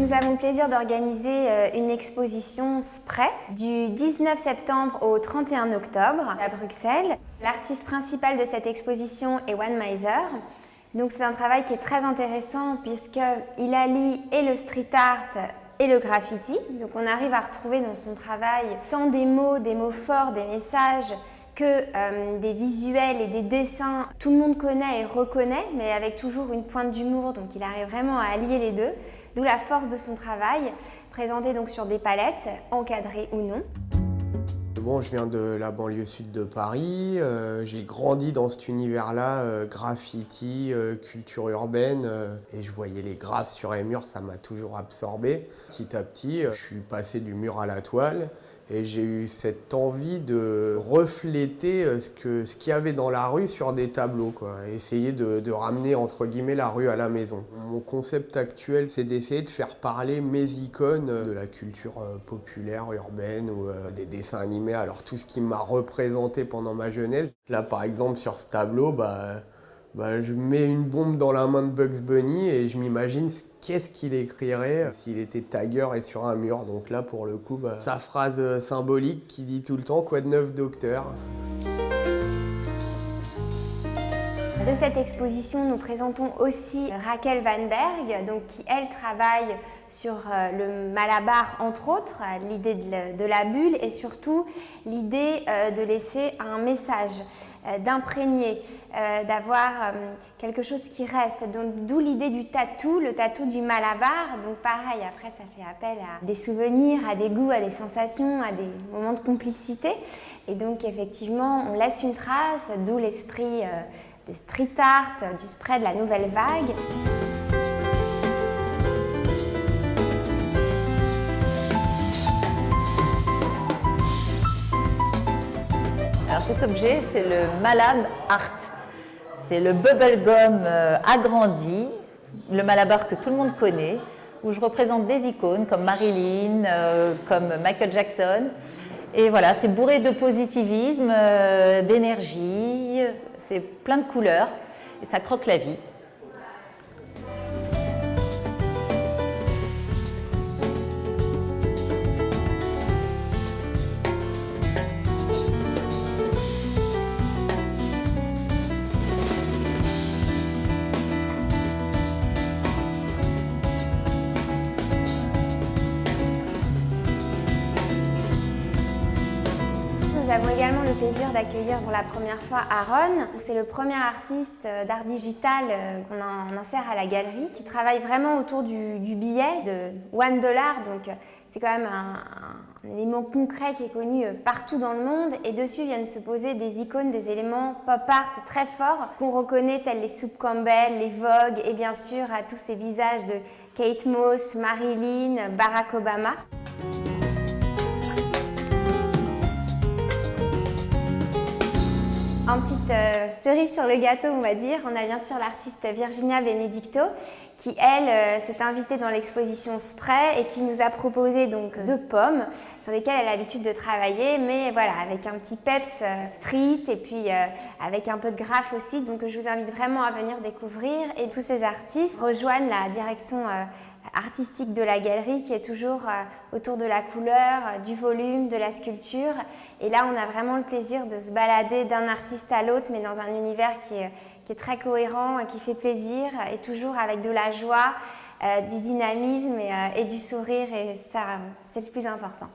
Nous avons le plaisir d'organiser une exposition Spray du 19 septembre au 31 octobre à Bruxelles. L'artiste principal de cette exposition est One Miser. Donc c'est un travail qui est très intéressant puisqu'il allie et le street art et le graffiti. Donc on arrive à retrouver dans son travail tant des mots forts, des messages, que des visuels et des dessins. Tout le monde connaît et reconnaît, mais avec toujours une pointe d'humour, donc il arrive vraiment à allier les deux, d'où la force de son travail, présenté donc sur des palettes, encadrées ou non. Bon, je viens de la banlieue sud de Paris, j'ai grandi dans cet univers-là, graffiti, culture urbaine, et je voyais les graphes sur les murs, ça m'a toujours absorbé. Petit à petit, je suis passé du mur à la toile, et j'ai eu cette envie de refléter ce qu'il y avait dans la rue sur des tableaux, quoi. Essayer de ramener entre guillemets la rue à la maison. Mon concept actuel, c'est d'essayer de faire parler mes icônes de la culture populaire, urbaine ou des dessins animés. Alors tout ce qui m'a représenté pendant ma jeunesse. Là par exemple sur ce tableau, je mets une bombe dans la main de Bugs Bunny et je m'imagine qu'est-ce qu'il écrirait s'il était tagueur et sur un mur. Donc là pour le coup, sa phrase symbolique qui dit tout le temps « Quoi de neuf docteur ?» De cette exposition, nous présentons aussi Raquel Van Berg, donc, qui elle travaille sur le malabar entre autres, l'idée de la bulle et surtout l'idée de laisser un message, d'imprégner, d'avoir quelque chose qui reste. Donc d'où l'idée du tatou, le tatou du malabar. Donc pareil, après ça fait appel à des souvenirs, à des goûts, à des sensations, à des moments de complicité. Et donc effectivement, on laisse une trace, d'où l'esprit de street art, du spray de la nouvelle vague. Alors cet objet, c'est le Malab Art. C'est le bubblegum agrandi, le Malabar que tout le monde connaît, où je représente des icônes comme Marilyn, comme Michael Jackson. Et voilà, c'est bourré de positivisme, d'énergie, c'est plein de couleurs et ça croque la vie. Nous avons également le plaisir d'accueillir pour la première fois Aaron. C'est le premier artiste d'art digital qu'on insère à la galerie, qui travaille vraiment autour du billet de $1. Donc c'est quand même un élément concret qui est connu partout dans le monde. Et dessus viennent se poser des icônes, des éléments pop art très forts qu'on reconnaît, tels les Soup Campbell, les Vogue et bien sûr à tous ces visages de Kate Moss, Marilyn, Barack Obama. En petite cerise sur le gâteau, on va dire, on a bien sûr l'artiste Virginia Benedicto qui, elle, s'est invitée dans l'exposition Spray et qui nous a proposé donc 2 pommes sur lesquelles elle a l'habitude de travailler, mais voilà, avec un petit peps street et puis avec un peu de graphe aussi. Donc je vous invite vraiment à venir découvrir et tous ces artistes rejoignent la direction artistique de la galerie qui est toujours autour de la couleur, du volume, de la sculpture. Et là, on a vraiment le plaisir de se balader d'un artiste à l'autre, mais dans un univers qui est très cohérent, qui fait plaisir et toujours avec de la joie, du dynamisme et du sourire. Et ça, c'est le plus important.